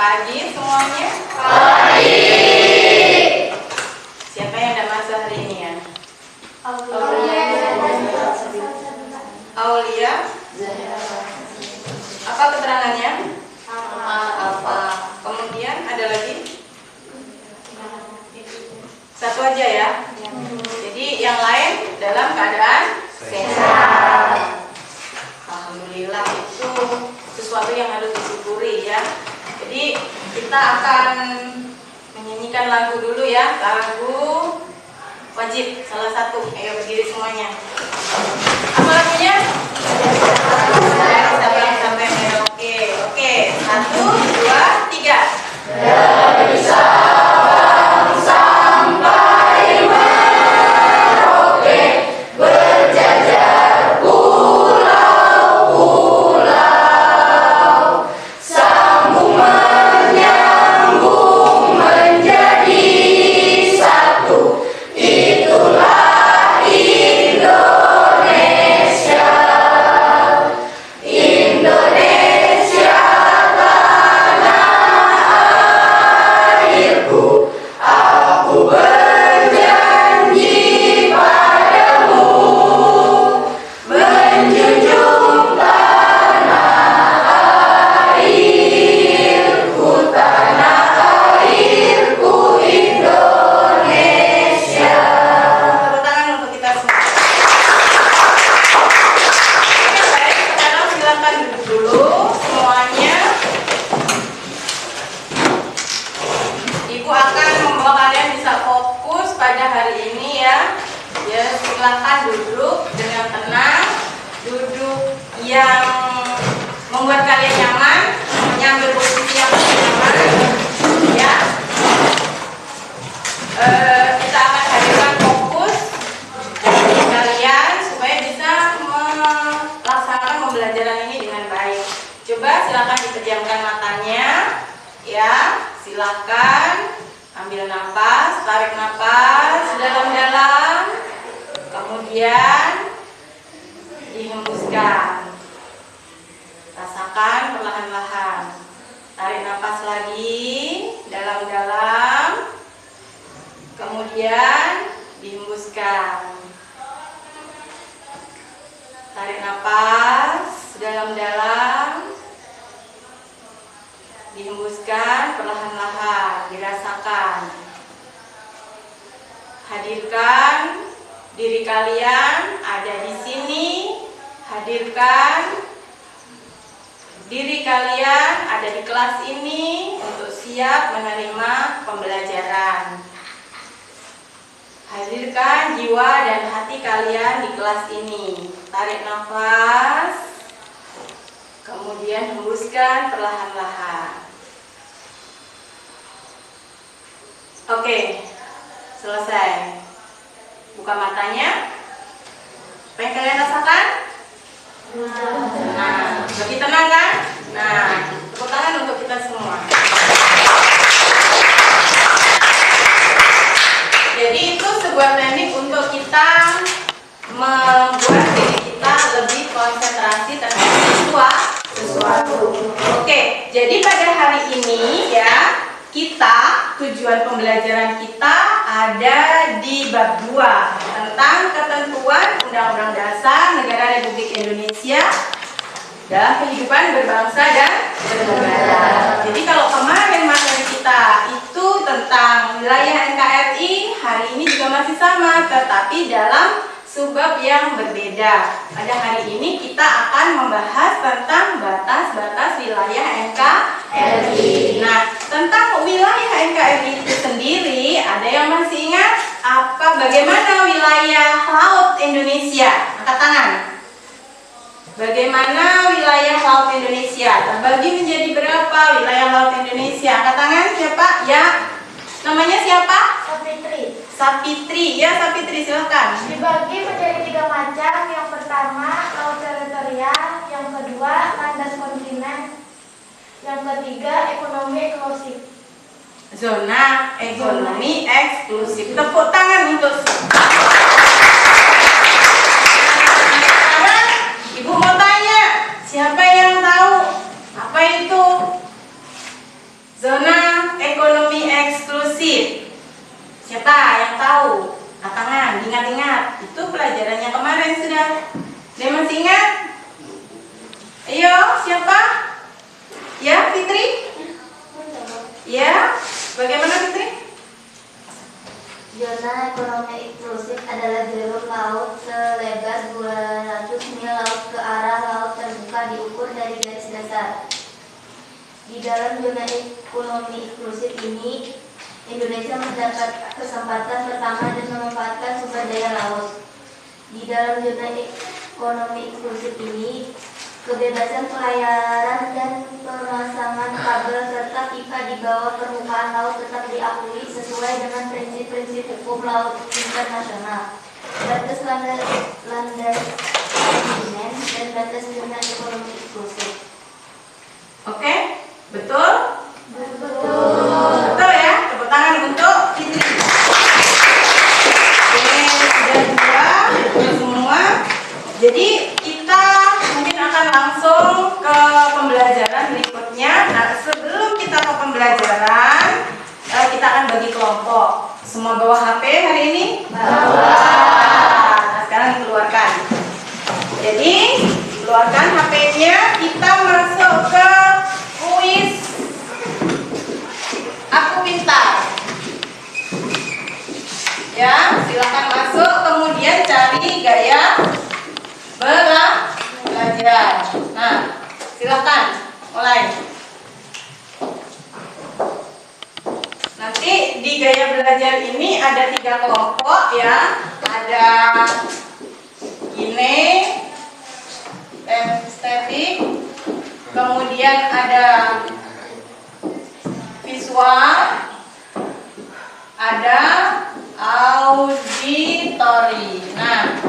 pagi semuanya. Pagi. Siapa yang ada masuk hari ini ya? Aulia. Apa keterangannya? Apa? Kemudian ada lagi? Satu aja ya. Jadi yang lain dalam keadaan sehat. Alhamdulillah, itu sesuatu yang harus disyukuri ya. Jadi kita akan menyanyikan lagu dulu ya. Lagu wajib salah satu. Ayo berdiri semuanya. Apa lagunya? Sampai oke. 1, 2, 3. Dari Sabang sampai Merauke, berjajar pulau-pulau, sambung menyambung menjadi satu. Itulah Indonesia. Indonesia tanah airku, aku berjanji padamu, menjunjung tanah airku Indonesia. Tepuk tangan untuk kita semua. Oke, baik. Sekarang silakan duduk dulu semuanya. Ibu akan membawa kalian bisa fokus pada hari ini ya. Ya, silakan duduk dengan tenang. Duduk yang membuat kalian nyaman, mengambil posisi yang nyaman. Ya. Kita akan hadirkan fokus dari kalian supaya bisa melaksanakan pembelajaran ini dengan baik. Coba silakan dipejamkan matanya, ya. Silakan ambil nafas, tarik nafas dalam-dalam, kemudian dihembuskan. Rasakan perlahan-lahan. Tarik nafas lagi dalam-dalam. Kemudian dihembuskan. Tarik nafas dalam-dalam. Dihembuskan perlahan-lahan, dirasakan. Hadirkan diri kalian ada di sini. Hadirkan diri kalian ada di kelas ini untuk siap menerima pembelajaran. Hadirkan jiwa dan hati kalian di kelas ini. Tarik nafas, kemudian hembuskan perlahan-lahan. Oke, selesai. Buka matanya. Apa yang kalian rasakan? Nah, lebih tenang kan? Nah, tepuk tangan untuk kita semua. Jadi itu sebuah teknik untuk kita membuat diri kita lebih konsentrasi terhadap sesuatu. Oke, jadi pada hari ini ya, tujuan pembelajaran kita ada di bab 2 tentang ketentuan Undang-Undang Dasar Negara Republik Indonesia dalam kehidupan berbangsa dan bernegara. Jadi kalau kemarin materi kita itu tentang wilayah NKRI, hari ini juga masih sama, tetapi dalam subbab yang berbeda. Pada hari ini kita akan membahas tentang batas-batas wilayah NKRI. Nah, tentang wilayah NKRI itu sendiri, ada yang masih ingat bagaimana wilayah laut Indonesia? Angkat tangan. Bagaimana wilayah laut Indonesia? Terbagi menjadi berapa wilayah laut Indonesia? Angkat tangan siapa? Ya. Namanya siapa? Sapitri. Ya, Sapitri, silakan. Dibagi menjadi 3 macam. Yang pertama, laut teritorial. Yang kedua, landas kontinen. Yang ketiga, ekonomi eksklusif. Zona ekonomi eksklusif. Tepuk tangan untuk sekarang. Ibu mau tanya, siapa yang tahu apa itu Zona ekonomi eksklusif. Siapa yang tahu? Angkat tangan, ingat-ingat. Itu pelajarannya kemarin sudah. Dia masih ingat? Ayo, siapa? Ya, Fitri? Ya, bagaimana Fitri? Zona ekonomi eksklusif adalah jalur laut selebar 200 mil laut ke arah laut terbuka diukur dari garis dasar. Di dalam zona ekonomi eksklusif ini, Indonesia mendapat kesempatan pertama dan memanfaatkan sumber daya laut. Di dalam zona ekonomi eksklusif ini, kebebasan pelayaran dan pemasangan kabel serta pipa di bawah permukaan laut tetap diakui sesuai dengan prinsip-prinsip hukum laut internasional. Batas landas kontinen dan batas zona ekonomi eksklusif. Oke, betul? Betul ya, tepuk tangan untuk Fitri. Oke, sudah dua semua. Jadi kita mungkin akan langsung ke pembelajaran berikutnya. Nah, sebelum kita ke pembelajaran, kita akan bagi kelompok. Semua bawa HP hari ini? Bawa. Nah, sekarang dikeluarkan. Jadi, keluarkan HP-nya, kita masuk ke kuis Aku Pintar. Ya, silakan masuk, kemudian cari gaya belajar. Nah, silakan mulai. Nanti di gaya belajar ini ada 3 kelompok ya. Ada gini, estetik, kemudian ada visual, ada auditori. Nah,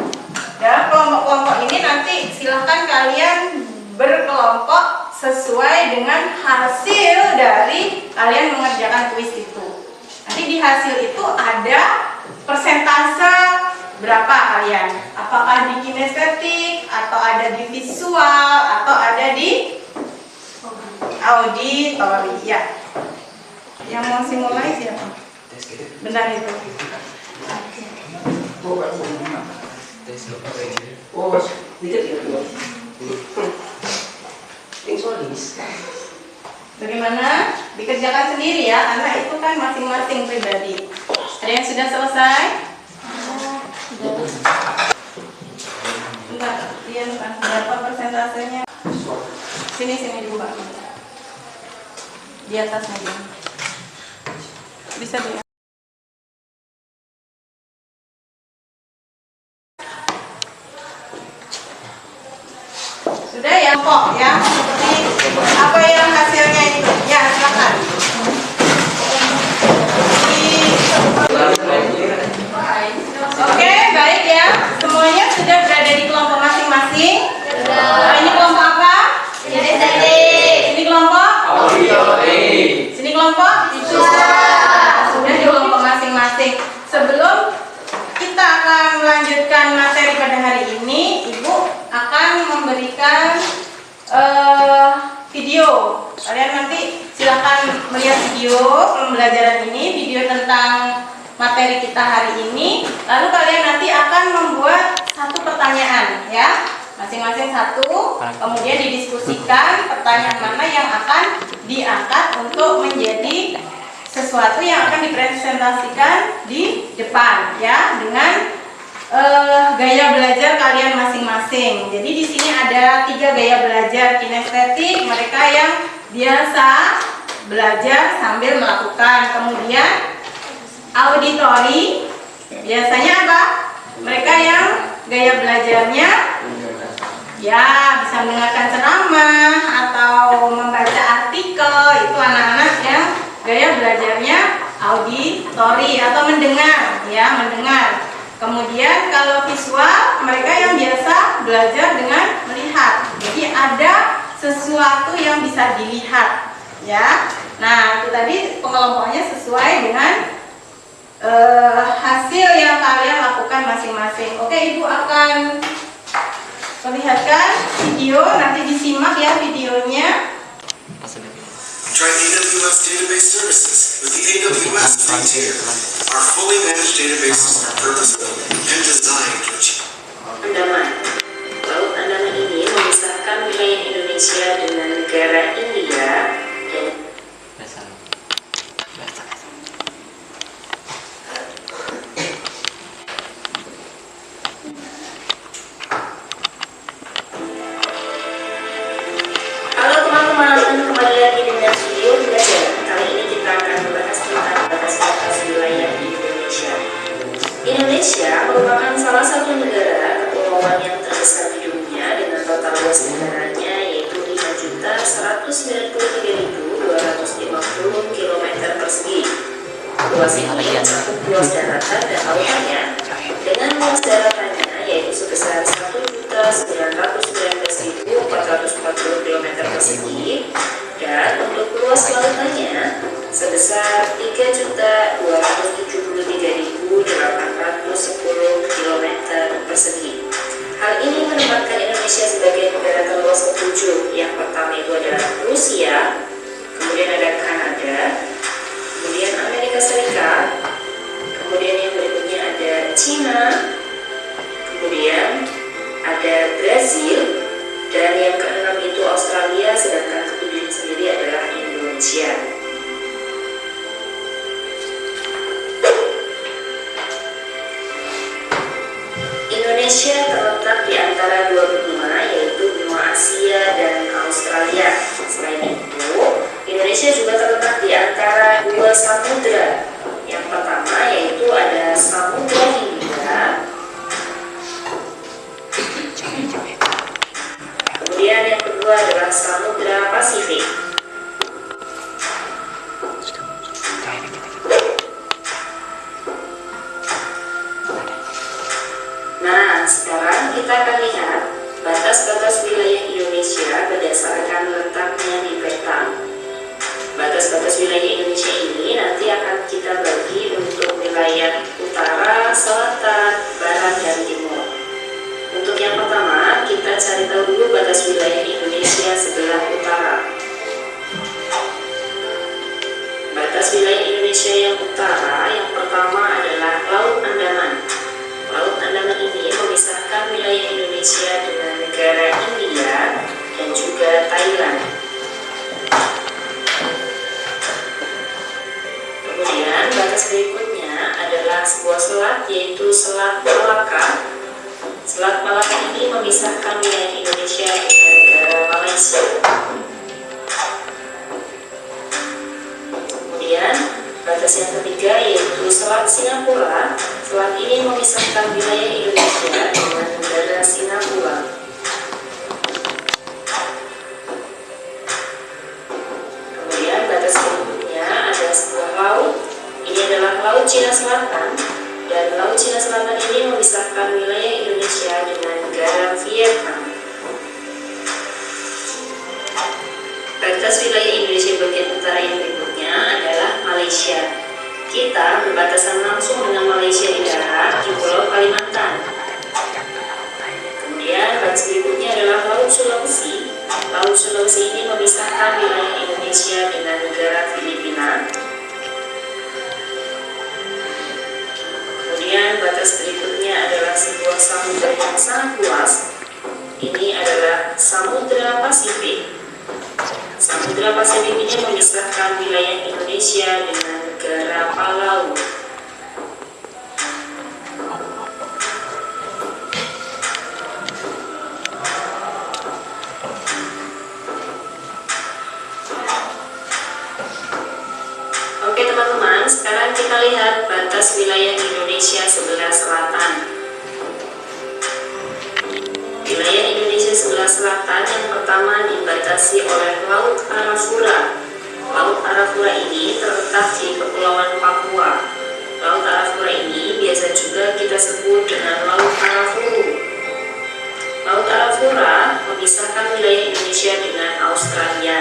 dalam kelompok-kelompok ini nanti silahkan kalian berkelompok sesuai dengan hasil dari kalian mengerjakan kuis itu. Nanti di hasil itu ada persentase berapa kalian. Apakah di kinestetik, atau ada di visual, atau ada di auditori. Ya. Yang mau simulasi siapa? Benar itu. Bagaimana? Dikerjakan sendiri ya, karena itu kan masing-masing pribadi. Ada yang sudah selesai? Enggak, dia bukan. Berapa persentasenya? Sini dibuka. Di atas aja. Bisa dia. Sudah ya kok ya, seperti apa yang hasilnya itu ya, silakan. Oke, baik ya, semuanya sudah berada di kelompok masing-masing. Ini kelompok apa? Ini kelompok? Sini kelompok? Sudah di kelompok masing-masing. Sebelum kita akan melanjutkan materi pada hari ini, Ibu akan memberikan video. Kalian nanti silakan melihat video pembelajaran ini, video tentang materi kita hari ini. Lalu kalian nanti akan membuat satu pertanyaan ya, masing-masing satu. Kemudian didiskusikan pertanyaan mana yang akan diangkat untuk menjadi sesuatu yang akan dipresentasikan di depan ya, dengan gaya belajar kalian masing-masing. Jadi di sini ada 3 gaya belajar. Kinestetik, mereka yang biasa belajar sambil melakukan. Kemudian auditori, biasanya apa? Mereka yang gaya belajarnya ya bisa mendengarkan ceramah atau membaca artikel. Itu anak-anak yang gaya belajarnya auditori atau mendengar ya, mendengar. Kemudian kalau visual, mereka yang biasa belajar dengan melihat. Jadi ada sesuatu yang bisa dilihat ya. Nah, itu tadi pengelompoknya sesuai dengan hasil yang kalian lakukan masing-masing. Oke, Ibu akan perlihatkan video, nanti disimak ya videonya. Try AWS Database Services with the AWS free tier. Our fully managed databases are purpose-built and designed to achieve. Andaman. Laut Andaman ini memisahkan wilayah Indonesia dengan negara India dan Halo teman-teman, kembali lagi dengan video belajar. Kali ini kita akan membahas tentang batas-batas wilayah di Indonesia. Indonesia merupakan salah satu negara kepulauan yang terbesar di dunia dengan total luas negaranya yaitu 5.193.250 km persegi. Luas ini mencakup luas daratan dan lautannya dengan luas daratannya yaitu sebesar 1.919.440 km persegi dan untuk luas lautannya sebesar 3.273.810 km persegi. Hal ini menempatkan Indonesia sebagai negara terluas ketujuh. Yang pertama itu adalah Rusia, kemudian ada Kanada, kemudian Amerika Serikat, kemudian yang berikutnya ada Cina, kemudian ada Brazil, dan yang keenam itu Australia, sedangkan ketujuhnya sendiri adalah Indonesia. Indonesia terletak di antara dua benua yaitu benua Asia dan Australia. Selain itu, Indonesia juga terletak di antara dua samudra. Yang pertama yaitu ada Samudra Hindia, kemudian yang kedua adalah Samudra Pasifik. Nah, sekarang kita akan lihat batas-batas wilayah Indonesia berdasarkan letaknya di peta. Batas-batas wilayah Indonesia ini nanti akan kita bagi untuk wilayah utara, selatan, barat, dan timur. Untuk yang pertama, kita cari tahu dulu batas wilayah Indonesia sebelah utara. Batas wilayah Indonesia yang utara yang pertama adalah Laut Andaman. Laut Andaman ini memisahkan wilayah Indonesia dengan negara India dan juga Thailand. Kemudian batas berikutnya adalah sebuah selat yaitu Selat Malaka. Selat Malaka ini memisahkan wilayah Indonesia dengan negara Malaysia. Kemudian batas yang ketiga yaitu Selat Singapura. Selat ini memisahkan wilayah Indonesia dengan negara Singapura. Kemudian batas berikutnya ada sebuah laut. Ini adalah Laut Cina Selatan, dan Laut Cina Selatan ini memisahkan wilayah Indonesia dengan negara Vietnam. Batas wilayah Indonesia bagian utara yang berikutnya adalah Malaysia. Kita berbatasan langsung dengan Malaysia di darat di Pulau Kalimantan. Kemudian batas berikutnya adalah Laut Sulawesi. Laut Sulawesi ini memisahkan wilayah Indonesia dengan negara Filipina. Kemudian batas berikutnya adalah sebuah samudra yang sangat luas. Ini adalah Samudra Pasifik. Samudra Pasifik ini memisahkan wilayah Indonesia dengan negara Palau. Oke teman-teman, sekarang kita lihat batas wilayah Indonesia sebelah selatan. Wilayah Indonesia sebelah selatan yang pertama dibatasi oleh Laut Arafura. Laut Arafura ini terletak di Kepulauan Papua. Laut Arafura ini biasa juga kita sebut dengan Laut Arafuru. Laut Arafura memisahkan wilayah Indonesia dengan Australia.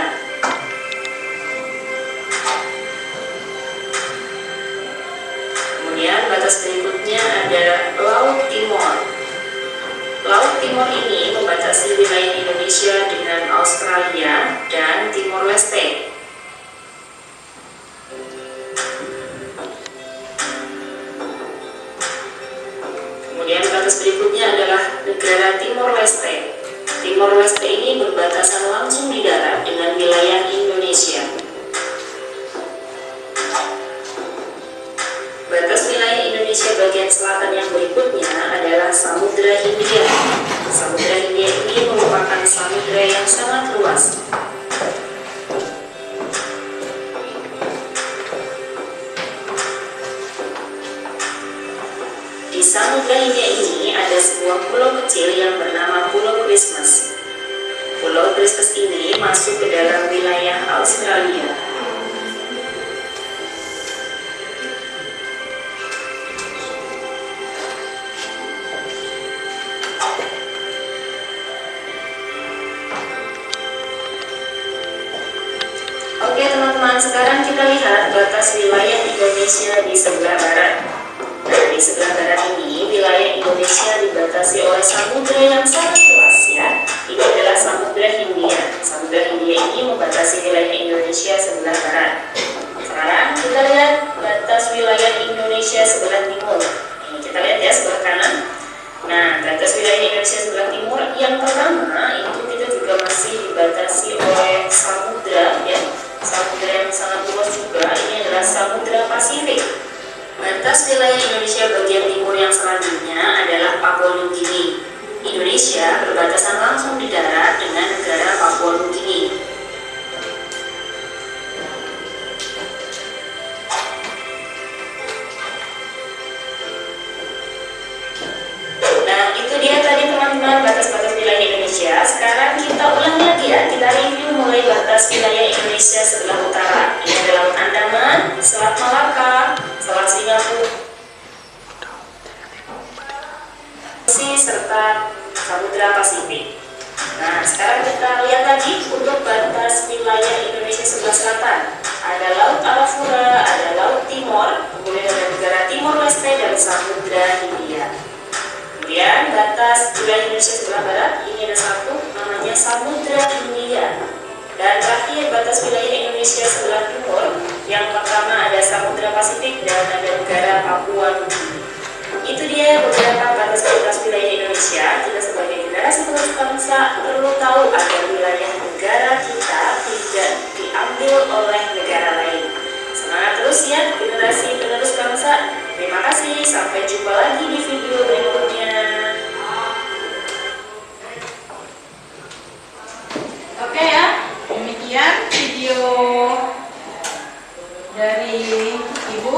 Kemudian batas berikutnya ada Laut Timor. Laut Timor ini membatasi wilayah Indonesia dengan Australia dan Timor Leste. batas berikutnya adalah negara Timor Leste. Timor Leste ini berbatasan langsung di darat dengan wilayah Indonesia. Batas wilayah Indonesia bagian selatan yang berikutnya adalah Samudra Hindia. Samudra Hindia ini merupakan samudra yang sangat luas. Di Samudra Hindia ini ada sebuah pulau kecil yang bernama Pulau Christmas. Pulau Christmas ini masuk ke dalam wilayah Australia. Oke teman-teman, sekarang kita lihat batas wilayah Indonesia di sebelah barat. Nah, di sebelah barat ini wilayah Indonesia dibatasi oleh samudra yang sangat luas ya. Ini adalah Samudra Hindia. Samudra Hindia ini membatasi wilayah Indonesia sebelah barat. Sekarang kita lihat batas wilayah Indonesia sebelah timur. Ini kita lihat ya sebelah kanan. Nah, batas wilayah Indonesia sebelah timur yang pertama itu kita juga masih dibatasi oleh samudra ya. Samudra yang sangat luas juga. Ini adalah Samudra Pasifik. Batas wilayah Indonesia bagian timur yang selanjutnya adalah Papua Nugini. Indonesia berbatasan langsung di darat dengan negara Papua Nugini. Nah, itu dia tadi teman-teman batas-batas wilayah Indonesia. Sekarang kita ulang lagi ya, kita review mulai batas wilayah Indonesia sebelah utara. Ini adalah Laut Andaman, Selat Malaka, Selat Singapura, serta Samudra Pasifik. Nah, sekarang kita lihat lagi untuk batas wilayah Indonesia sebelah selatan. Ada Laut Arafura, ada Laut Timor, kemudian ada negara Timor Leste dan Samudra Hindia. Kemudian batas wilayah Indonesia sebelah barat ini ada satu, namanya Samudra Hindia. Dan terakhir batas wilayah Indonesia sebelah timur, yang pertama ada Samudra Pasifik dan ada negara Papua Nugini. Itu dia beberapa batas-batas wilayah Indonesia. Kita sebagai generasi penerus bangsa perlu tahu agar wilayah negara kita tidak diambil oleh negara lain. Semangat terus ya generasi penerus bangsa. Terima kasih, sampai jumpa lagi di video berikutnya. Oke ya, demikian video dari Ibu.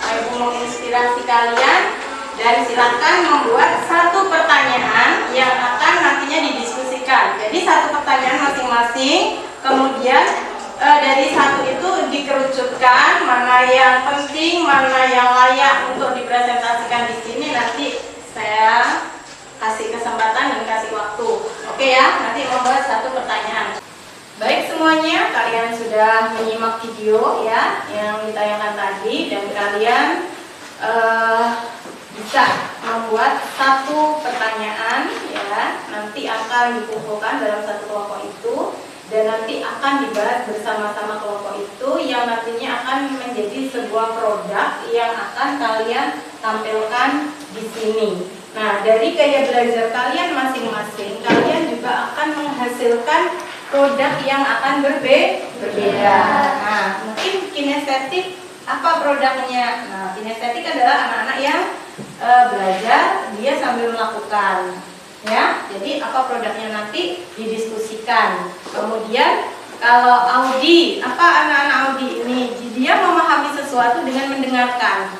Ibu menginspirasi kalian dan silakan membuat satu pertanyaan yang akan nantinya didiskusikan. Jadi satu pertanyaan masing-masing, kemudian dari satu itu dikerucutkan mana yang penting, mana yang layak untuk dipresentasikan di sini. Nanti saya kasih kesempatan dan kasih waktu. Oke ya, nanti membuat satu pertanyaan. Baik semuanya, kalian sudah menyimak video ya yang ditayangkan tadi, dan kalian bisa membuat satu pertanyaan ya, nanti akan dikumpulkan dalam satu kelompok itu dan nanti akan dibahas bersama-sama kelompok itu yang nantinya akan menjadi sebuah produk yang akan kalian tampilkan di sini. Nah, dari gaya belajar kalian masing-masing, kalian juga akan menghasilkan produk yang akan berbeda. Nah, mungkin kinestetik apa produknya? Nah, kinestetik adalah anak-anak yang belajar dia sambil melakukan, ya. Jadi apa produknya nanti didiskusikan. Kemudian kalau Audi, apa anak-anak Audi ini? Dia memahami sesuatu dengan mendengarkan.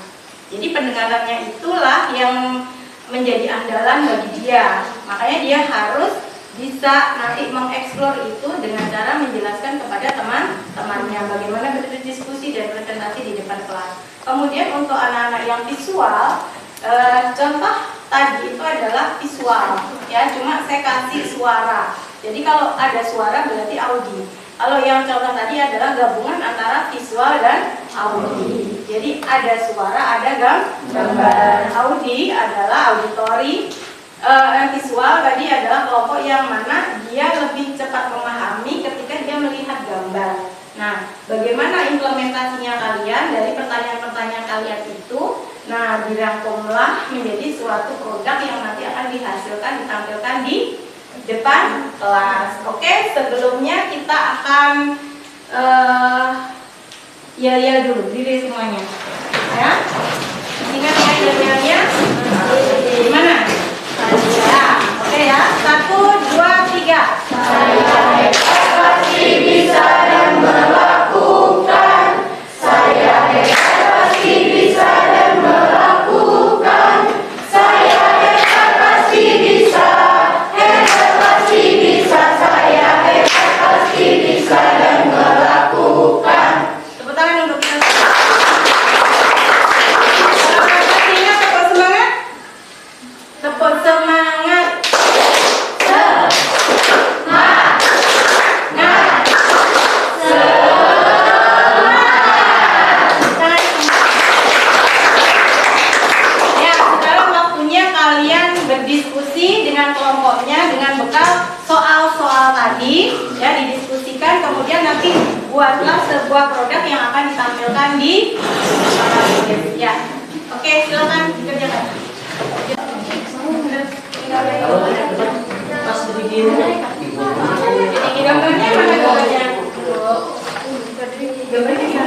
Jadi pendengarannya itulah yang menjadi andalan bagi dia. Makanya dia harus bisa nanti mengeksplor itu dengan cara menjelaskan kepada teman-temannya bagaimana berdiskusi dan presentasi di depan kelas. Kemudian untuk anak-anak yang visual, contoh tadi itu adalah visual, ya, cuma saya kasih suara. Jadi kalau ada suara berarti Audi. Kalau yang contoh tadi adalah gabungan antara visual dan Audi. Jadi ada suara, ada gambar. Audi adalah auditory. Visual tadi adalah kelompok yang mana dia lebih cepat memahami ketika dia melihat gambar. Nah, bagaimana implementasinya kalian dari pertanyaan-pertanyaan kalian itu? Nah, dirangkumlah menjadi suatu produk yang nanti akan dihasilkan, ditampilkan di depan kelas. Oke, sebelumnya kita akan yel-yel dulu diri semuanya. Ya, ingat ya yel-yelnya? Gimana? Ya, oke ya. 1, 2, 3. Saya pasti bisa dan melakukan. Saya pasti bisa dan melakukan. Saya pasti bisa. Pasti bisa. Saya pasti bisa dan melakukan. Tepuk tangan untuk kita. Ingat tepuk semangat. Tepuk semangat. Berdiskusi dengan kelompoknya dengan bekal soal-soal tadi ya, didiskusikan, kemudian nanti buatlah sebuah produk yang akan ditampilkan di ya. Oke, silakan dikerjakan. Gambarnya mana gambarnya? Gambarnya iya.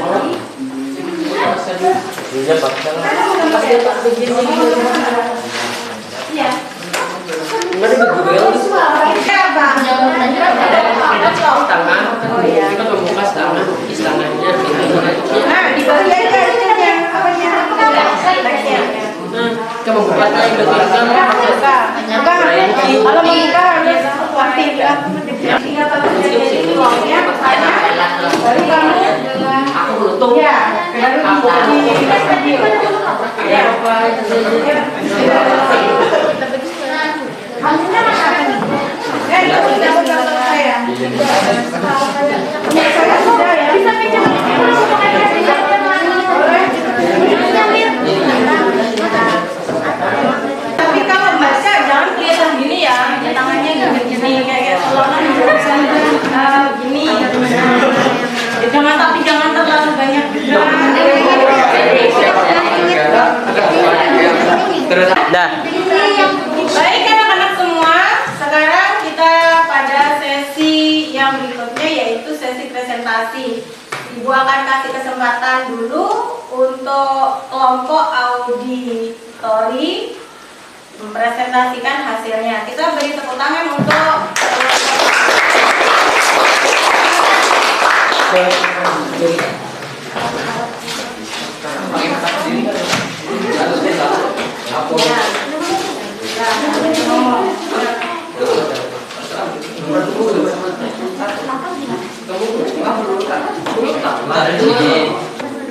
Tangan, kita membuka tangan, tangannya. Nah, di bagian itunya, apanya? Kita membuka tangan, kalau membuka harus aktif ya. Tinggal pakai uangnya, baru kamu. aku beruntung. Ya, baru di ya. Hasilnya mana apa nih? Itu udah saya. Saya sudah ya. Bisa pinjam tapi kalau baca jangan kelihatan gini ya, tangannya gini kayak selonan gini. Jangan, tapi jangan terlalu banyak Dah. Baik anak-anak semua, sekarang kita pada sesi yang berikutnya yaitu sesi presentasi. Ibu akan kasih kesempatan dulu untuk kelompok auditori mempresentasikan hasilnya. Kita beri tepuk tangan untuk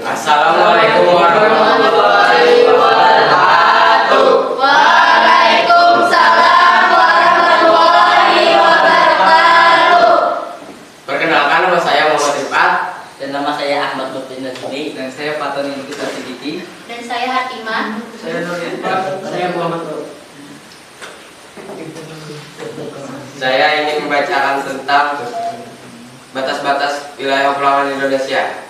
Assalamualaikum warahmatullahi wabarakatuh. Waalaikumsalam warahmatullahi wabarakatuh. Perkenalkan, nama saya Muhammad Rifat. Dan nama saya Ahmad Nurdin Najmi. Dan saya Fatoni Lukita Sidiki. Dan saya Hatimah. Saya Nur Irfan. Saya Muhammad Nur. Saya ingin membacakan tentang batas-batas wilayah kepulauan Indonesia.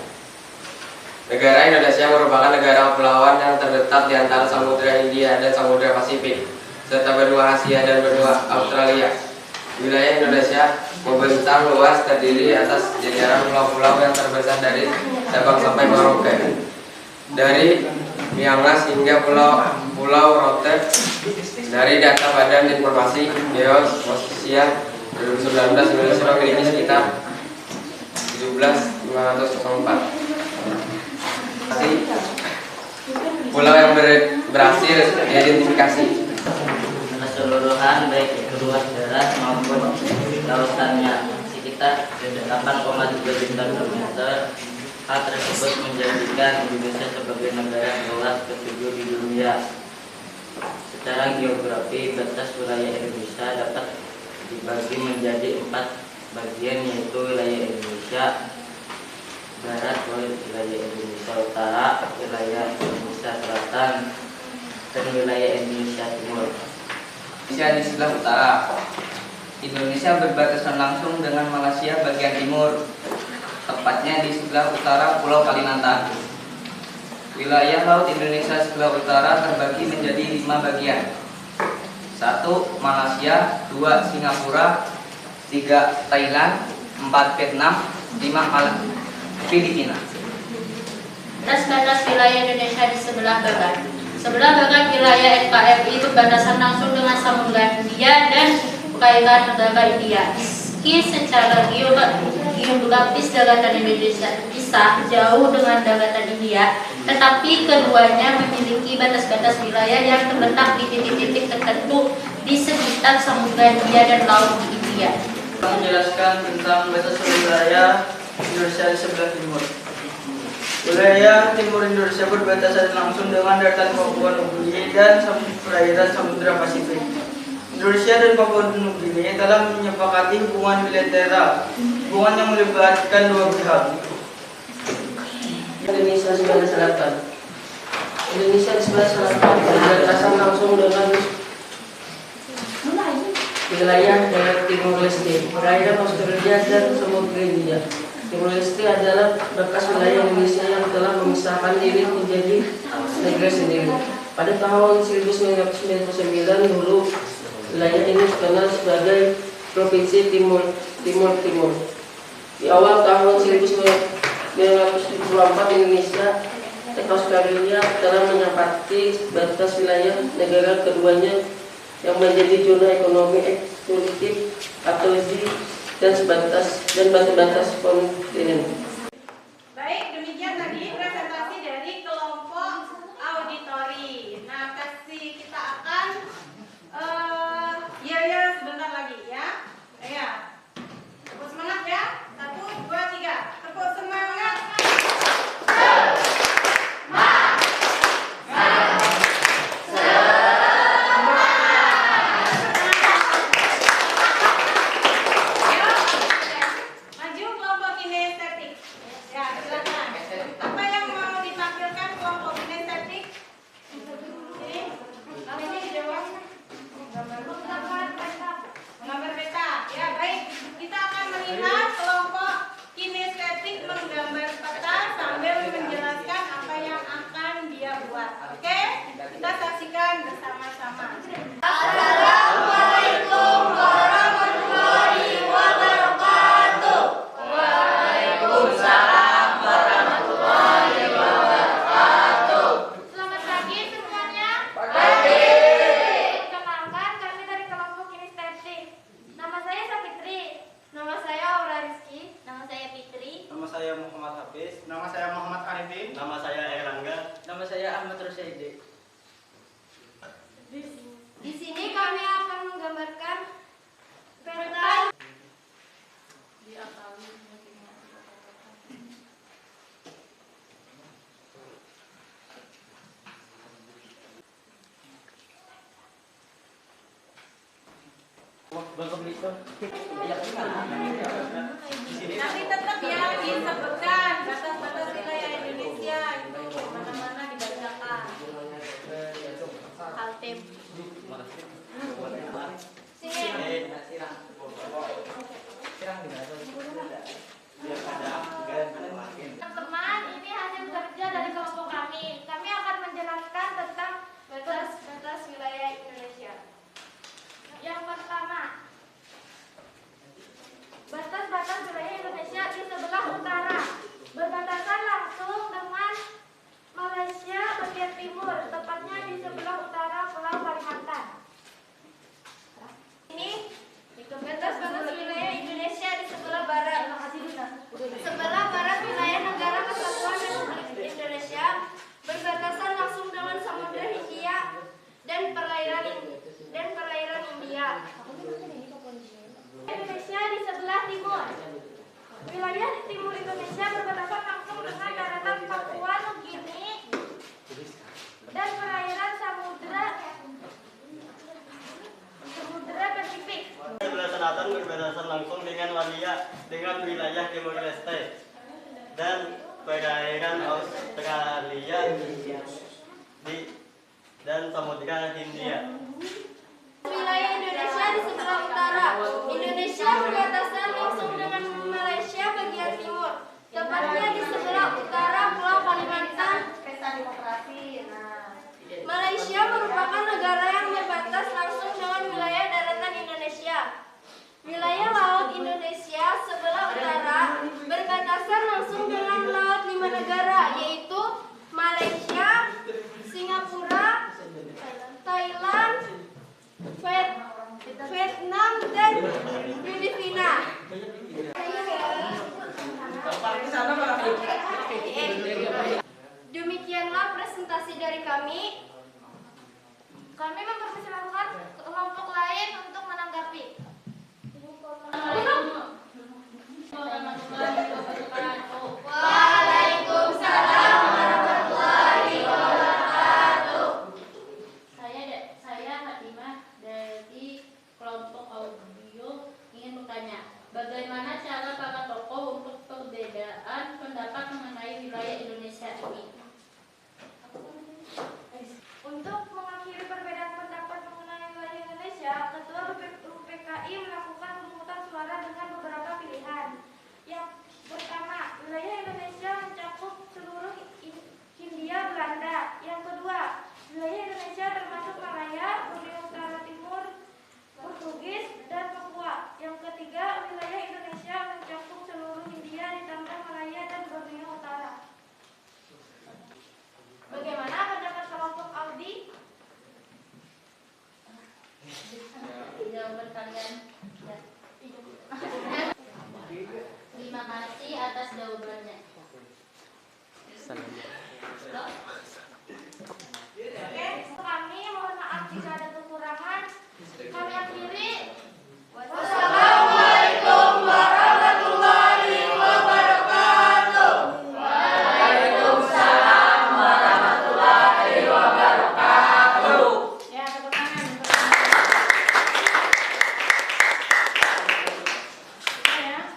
Negara Indonesia merupakan negara kepulauan yang terletak di antara Samudra Hindia dan Samudra Pasifik, serta benua Asia dan benua Australia. Wilayah Indonesia membentang luas, terdiri atas jajaran pulau-pulau yang terbesar dari Sabang sampai Merauke, dari Miangas hingga Pulau Rote. Dari data Badan Informasi Geoposisian 2019, Indonesia memiliki sekitar 17.504 pulau yang berhasil diidentifikasi. Keseluruhan baik itu luas darat maupun lautannya sekitar 8,3 juta kilometer. Hal tersebut menjadikan Indonesia sebagai negara kelas ke-7 di dunia. Secara geografi, batas wilayah Indonesia dapat dibagi menjadi 4 bagian, yaitu wilayah Indonesia Barat, wilayah Indonesia Utara, wilayah Indonesia Selatan, dan wilayah Indonesia Timur. Indonesia di sebelah utara. Indonesia berbatasan langsung dengan Malaysia bagian timur, tepatnya di sebelah utara Pulau Kalimantan. Wilayah laut Indonesia sebelah utara terbagi menjadi 5 bagian. 1. Malaysia, 2. Singapura, 3. Thailand, 4. Vietnam, 5. Filipina. Batas wilayah Indonesia di sebelah barat. Sebelah barat wilayah NKRI berbatasan langsung dengan Samudra Hindia dan perairan negara India. Meski secara geografis daratan Indonesia pisah jauh dengan daratan India, tetapi keduanya memiliki batas-batas wilayah yang terletak di titik-titik tertentu di sekitar Samudra Hindia dan Laut India. Menjelaskan tentang batas wilayah Indonesia di sebelah timur. Wilayah timur Indonesia berbatasan langsung dengan daratan Papua Nugini dan perairan Samudra Pasifik. Indonesia dan Papua Nugini telah menyepakati hubungan bilateral, hubungan yang melibatkan dua pihak. Indonesia sebelah selatan. Indonesia di sebelah selatan berbatasan langsung dengan wilayah daerah Timur Leste, perairan Australia dan Samudra Hindia. Timur Leste adalah bekas wilayah Indonesia yang telah memisahkan diri menjadi negara sendiri. Pada tahun 1999 dulu, wilayah ini dikenal sebagai Provinsi Timur. Di awal tahun 1974 Indonesia dan Australia telah menyepakati batas wilayah negara keduanya yang menjadi zona ekonomi eksklusif atau dan batas-batas kontinen. Baik, demikian tadi presentasi dari kelompok auditori. Nah, kita akan sebentar lagi ya. Ya. Tepuk semangat ya. 1, 2, 3. Tepuk semangat. Maju kelompok kinestetik. Ya, silakan. Apa yang mau ditampilkan kelompok kinestetik? Ini, namanya dijawab. Menggambar peta. Ya, baik. Kita akan melihat kelompok kinestetik menggambar peta sambil menjelaskan apa yang akan dia buat. Oke? Kita saksikan bersama-sama. Assalamualaikum warahmatullahi wabarakatuh. Waalaikumsalam warahmatullahi wabarakatuh. Selamat pagi semuanya. Pagi. Perkenalkan, kami dari kelompok kinestetik. Nama saya Sapitri. Nama saya Aura Rizky. Nama saya Fitri. Nama saya Muhammad Hafiz. Nama saya Muhammad Arifin. Nama saya Erlangga. Nama saya Ahmad Rusyaidi. Di sini kami akan menggambarkan peta. Nanti tetap ya disebutkan batas-batas wilayah Indonesia itu mana-mana dibacakan. Altim. Sini. Teman-teman, ini hasil kerja dari kelompok kami. Kami akan menjelaskan tentang batas-batas wilayah Indonesia. Yang pertama, batas-batas wilayah Indonesia di sebelah utara berbatasan langsung dengan Malaysia bagian timur, tepatnya di sebelah utara Pulau Kalimantan. Ini batas-batas wilayah Indonesia di sebelah barat. Sebelah barat wilayah Negara Kesatuan Republik Indonesia berbatasan langsung dengan Samudra Hindia dan perairan India. Indonesia di sebelah timur. Wilayah timur Indonesia berbatasan langsung dengan daratan Papua Nugini dan perairan Samudra Pasifik. Sebelah selatan berbatasan langsung dengan wilayah Timor Leste dan perairan Australia dan Samudra Hindia. Wilayah Indonesia di sebelah utara. Indonesia berbatasan langsung dengan Malaysia bagian timur, tepatnya di sebelah utara Pulau Kalimantan Kami mempersilahkan kelompok lain untuk menanggapi. Waalaikumsalam warahmatullahi wabarakatuh. Saya Hatimah dari kelompok audio ingin bertanya, bagaimana cara para tokoh untuk perbedaan pendapat mengenai wilayah Indonesia ini? Untuk mengakhiri perbedaan pendapat mengenai wilayah Indonesia, Ketua UPKI melakukan pemungutan suara dengan beberapa pilihan. Yang pertama, wilayah Indonesia mencakup seluruh Hindia Belanda. Yang kedua, wilayah Indonesia termasuk Malaya, Borneo Utara Timur, Portugis, dan Papua. Yang ketiga, wilayah Indonesia mencakup seluruh Hindia ditambah Malaya dan Borneo Utara. Bagaimana pendapat kelompok Audi? Jawaban kalian. Terima kasih atas jawabannya. Oke, kami mohon maaf jika ada kekurangan. Kami akhiri. Wassalamualaikum warahmatullahi wabarakatuh. Waalaikumsalam warahmatullahi wabarakatuh. Ya, tepuk tangan. Ya.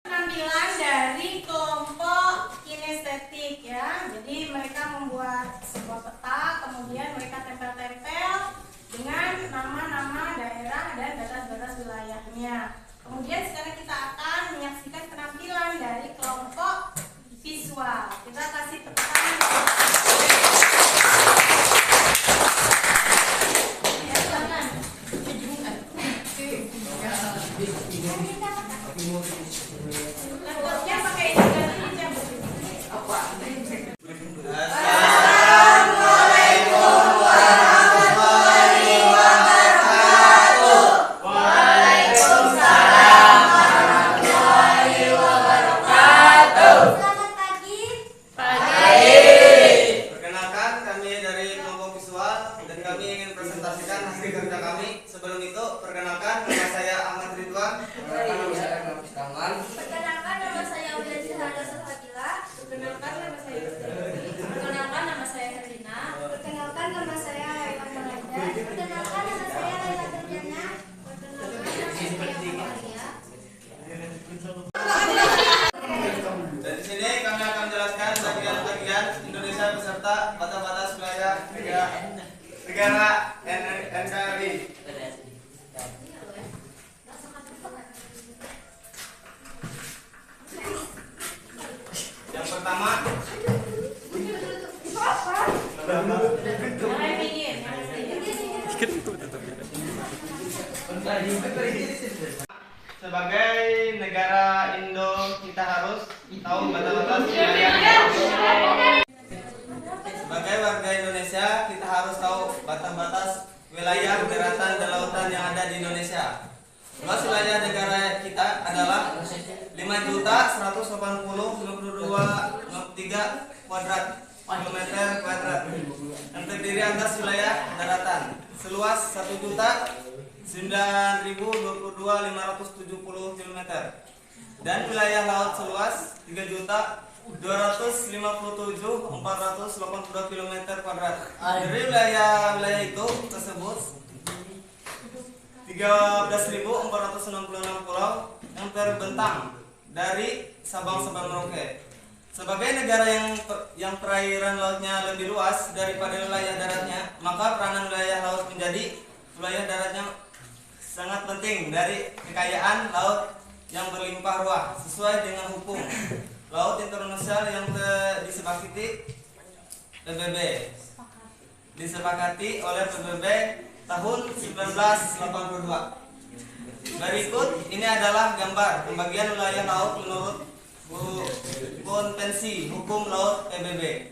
Penampilan dari kelompok kinestetik ya. Jadi mereka membuat sebuah peta, kemudian mereka tempel-tempel dengan nama-nama daerah dan batas-batas wilayahnya. Kemudian sekarang kita akan menyaksikan penampilan dari kelompok visual. Kita kasih tepuk tangan. Ya, silakan. Laptopnya pakai indikator dicabut. Selamat pagi. Perkenalkan, kami dari kelompok visual dan kami ingin presentasikan hasil kerja kami. Sebelum itu, perkenalkan, nama saya Ahmad Ridwan. Perkenalkan nama saya Aulia Zahra Safadila. Perkenalkan nama saya Yusri. Perkenalkan nama saya Herlina. Perkenalkan nama saya Laila Malanda. Perkenalkan nama saya Laila Terjana. Perkenalkan nama saya Amalia. Dan di sini kami akan menjelaskan bagian-bagian Indonesia beserta batas-batas wilayah negara NKRI. Yang pertama, Mulai dingin. sebagai negara Indo kita harus tahu batas-batas wilayah. Sebagai warga Indonesia kita harus tahu batas-batas wilayah daratan dan lautan yang ada di Indonesia. Luas wilayah negara kita adalah 5.180.5203 kilometer kuadrat yang terdiri atas wilayah daratan seluas 1.009.022.570 km dan wilayah laut seluas 3.257.482 km kuadrat. Dari wilayah itu tersebut 13.466 pulau yang terbentang dari Sabang sampai Merauke. Sebagai negara yang perairan lautnya lebih luas daripada wilayah daratnya, maka peranan wilayah laut menjadi wilayah daratnya sangat penting dari kekayaan laut yang berlimpah ruah sesuai dengan hukum laut internasional yang disepakati oleh PBB tahun 1982. Berikut ini adalah gambar pembagian wilayah laut menurut Konvensi Hukum Laut PBB.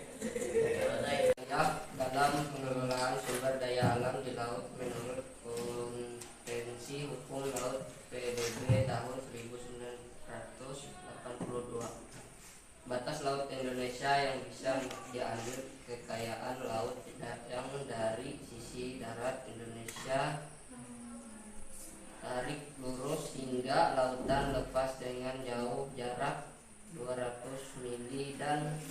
Dalam pengelolaan sumber daya alam di laut menurut Konvensi Hukum Laut PBB tahun 1982. Batas laut Indonesia Indonesia yang bisa diambil kekayaan laut yang dari sisi darat Indonesia tarik lurus hingga lautan lepas dengan jauh jarak 200 mili dan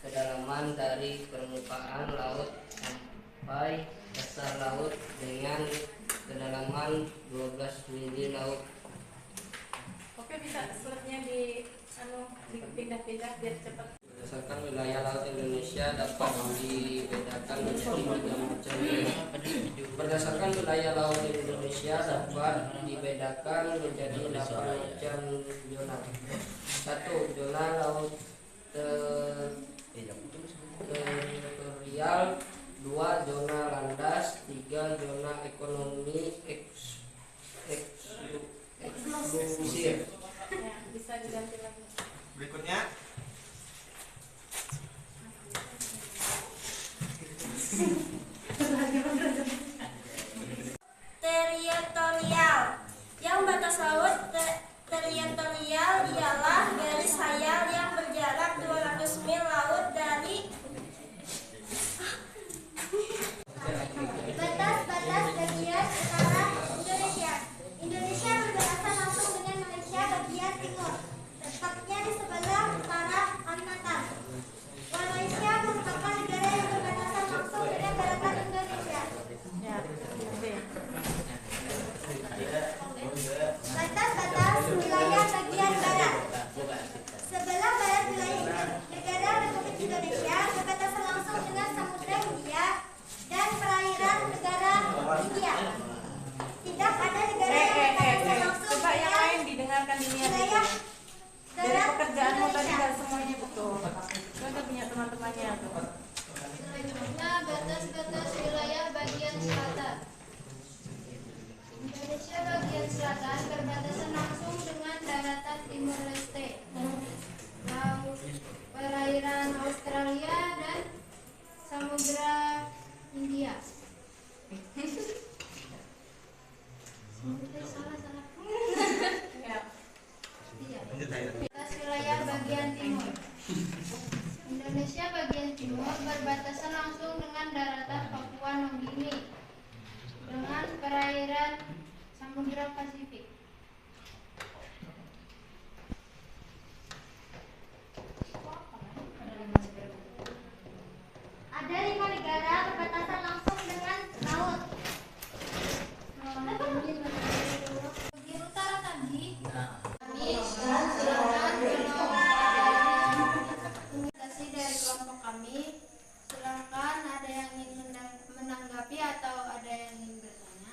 kedalaman dari permukaan laut sampai dasar laut dengan kedalaman 12 mili laut. Oke, bisa slide-nya dipindah-pindah biar cepat. Berdasarkan wilayah laut Indonesia dapat dibedakan menjadi 3 macam. Berdasarkan wilayah laut Indonesia dapat dibedakan menjadi 8 macam zona. 1. Zona laut teritorial. 2. Zona landas. 3. Zona ekonomi eksklusif. Ya, bisa diganti lagi. Berikutnya Teritorial. Yang batas laut teritorial ialah garis hayal yang berjarak 200 mil laut dari batas-batas bagian utara Indonesia. Indonesia berbatasan langsung dengan Malaysia bagian timur, tepatnya di sebelah utara Kalimantan. Malaysia merupakan negara yang berbatasan langsung dengan daratan Indonesia. Ya, oke. Batas-batas wilayah bagian barat. Sebelah barat wilayah negara Republik Indonesia berbatasan langsung dengan Samudra Hindia dan perairan negara India. Tidak ada negara yang berbatasan langsung Coba yang dengan lain didengarkan dilihat. wilayah Dari darat pekerjaanmu tadi Indonesia. gak semuanya betul. Coba punya teman-temannya tuh. Selanjutnya batas-batas wilayah bagian selatan. Indonesia bagian selatan berbatasan langsung dengan daratan Timor Leste, laut perairan Australia dan Samudra Hindia. Salah. Ya. Iya. Batas wilayah bagian timur. Indonesia bagian timur berbatasan langsung dengan daratan Papua Nugini dengan perairan Samudra Pasifik. Ada 5 negara berbatasan langsung dengan laut. Di utara tadi, kami silakan rekomendasi dari kelompok kami. Silakan ada yang ingin menanggapi atau ada yang ingin bertanya.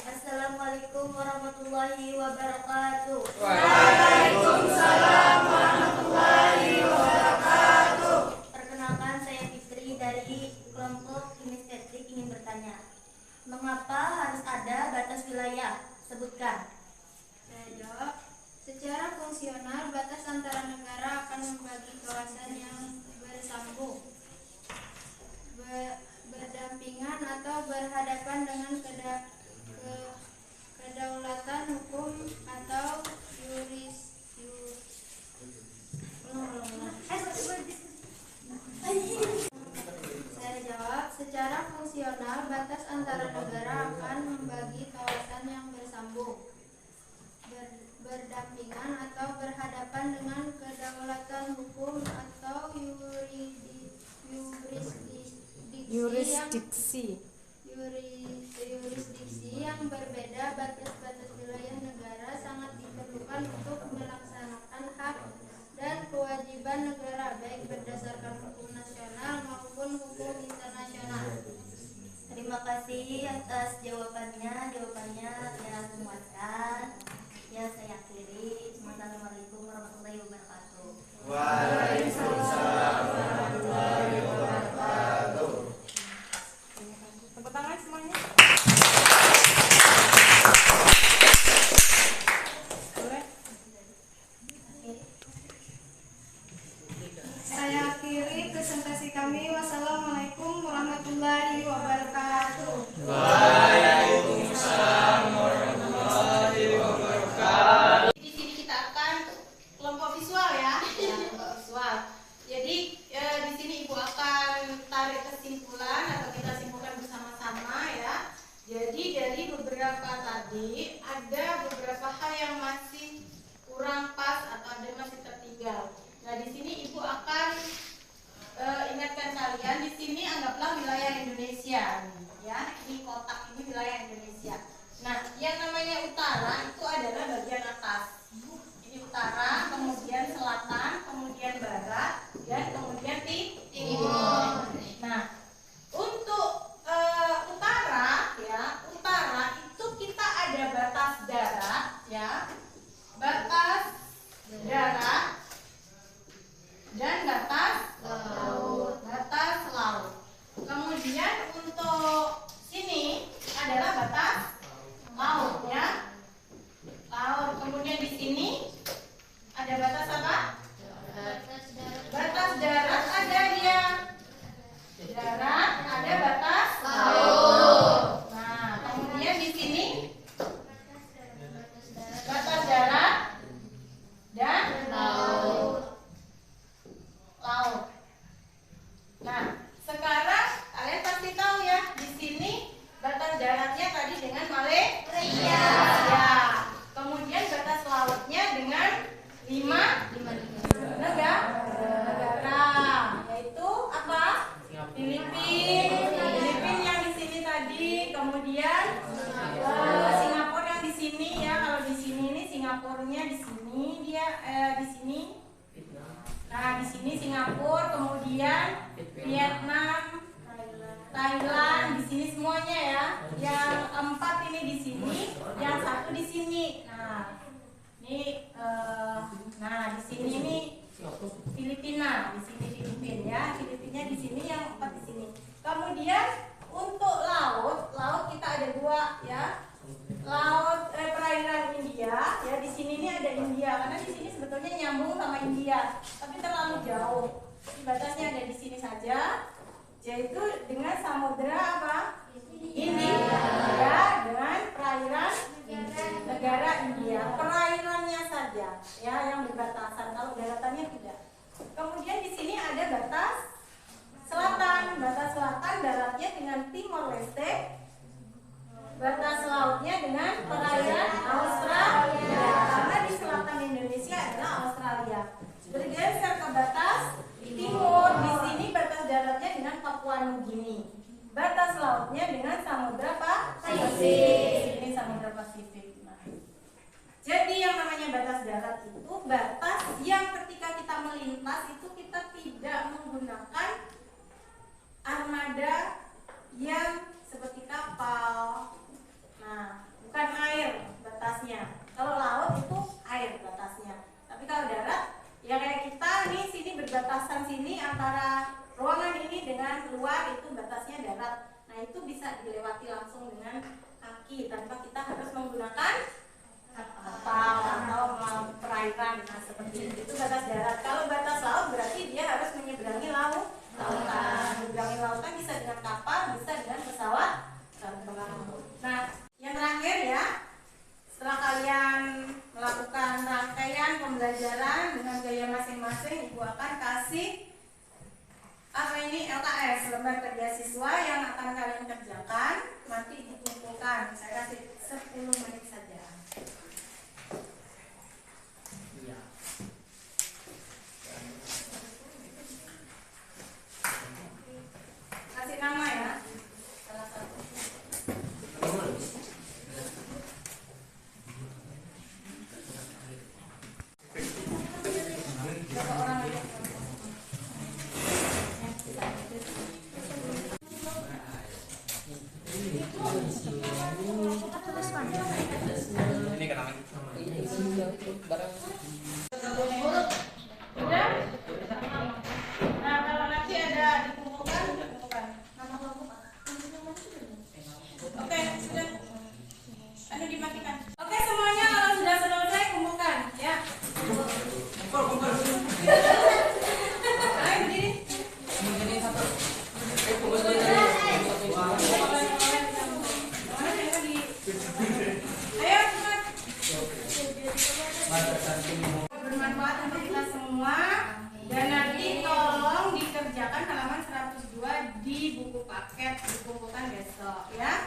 Assalamualaikum warahmatullahi wabarakatuh. Waalaikumsalam warahmatullahi wabarakatuh. Perkenalkan, saya Fitri dari kelompok kinestetik ingin bertanya. Mengapa harus ada batas wilayah? Sebutkan. Saya jawab. Secara fungsional, batas antara negara akan membagi kawasan yang bersambung, berdampingan atau berhadapan dengan kedaulatan hukum atau Saya jawab, secara fungsional batas antara negara akan membagi kawasan yang bersambung, berdampingan atau berhadapan dengan kedaulatan hukum atau Yurisdiksi. Yurisdiksi yang berbeda. Batas-batas wilayah negara sangat diperlukan untuk melaksanakan hak dan kewajiban negara, baik berdasarkan hukum nasional maupun hukum internasional. Terima kasih atas jawabannya. Jawabannya ya memuaskan. Ya, saya akhiri. Assalamualaikum warahmatullahi wabarakatuh. Waalaikumsalam warahmatullahi wabarakatuh. Tepuk tangan semuanya. Boleh? Saya akhiri presentasi kami. Wassalamualaikum warahmatullahi wabarakatuh. Waalaikumsalam warahmatullahi wabarakatuh. Di sini kita akan visual. Jadi di sini Ibu akan tarik kesimpulan atau kita simpulkan bersama-sama ya. Jadi dari beberapa tadi ada beberapa hal yang masih kurang pas atau ada masih tertinggal. Nah di sini Ibu akan ingatkan kalian, di sini anggaplah wilayah Indonesia, ya. Ini kotak ini wilayah Indonesia. Nah yang namanya utara itu adalah bagian atas. Ini utara, kemudian selatan, kemudian barat, dan kemudian timur. Nah untuk utara, ya, utara itu kita ada batas darat, ya, batas darat dan batas laut. Batas laut. Kemudian untuk sini adalah batas laut, ya, laut. Kemudian di sini ada batas apa? Batas darat ada dia. Darat ada batas laut. Nah, kemudian di sini batas darat dan laut. Nah, sekarang kalian pasti tahu ya, di sini batas daratnya tadi dengan Malaysia. Ya. Kemudian batas lautnya dengan 5 negara, yaitu apa? Filipina yang di sini tadi, kemudian Singapura yang di sini ya. Kalau di sini ini Singapurnya di sini dia di sini. Nah, di sini Singapura, kemudian Vietnam, Thailand, di sini semuanya ya. Yang keempat ini di sini, yang satu di sini. Nah, ini di sini ini Filipina, di sini Filipina ya. Filipina di sini, yang empat di sini. Kemudian untuk laut kita ada 2 ya. Laut perairan India ya, di sini ini ada India karena di sini sebetulnya nyambung sama India, tapi terlalu jauh. Batasnya ada di sini saja, yaitu dengan samudera apa? India ya, dengan perairan negara India. Perairannya saja ya yang berbatasan, kalau daratannya tidak. Kemudian di sini ada batas selatan. Batas selatan daratnya dengan Timor Leste. Batas lautnya dengan perairan Australia, karena di selatan Indonesia adalah Australia. Bergeser ke batas timur, di sini batas daratnya dengan Papua Nugini. Batas lautnya dengan Samudra Pasifik. Ini Samudra Pasifik. Nah, jadi yang namanya batas darat itu batas yang ketika kita melintas itu kita tidak menggunakan armada yang seperti kapal. Nah, bukan air batasnya. Kalau laut itu air batasnya. Tapi kalau darat, ya kayak kita nih, sini berbatasan sini antara ruangan ini dengan luar, itu batasnya darat. Nah, itu bisa dilewati langsung dengan kaki tanpa kita harus menggunakan kapal atau perairan. Nah, seperti itu batas darat. Kalau batas laut berarti dia harus menyeberangi lautan. Menyeberangi lautan bisa dengan kapal, bisa dengan pesawat terbang. Nah, yang terakhir ya, setelah kalian melakukan rangkaian pembelajaran dengan gaya masing-masing, Ibu akan kasih apa ini LKS, lembar kerja siswa yang akan kalian kerjakan. Nanti dikumpulkan, saya kasih 10 menit saja. Kasih nama ya, salah satu. Udah? Nah, kalau nanti ada dikumpulkan. Nama kelompok apa? Oke, sudah. Anu dimatikan. Oke, semuanya kalau sudah selesai kumpulkan ya. Kumpul. di buku paket dikumpulkan besok ya.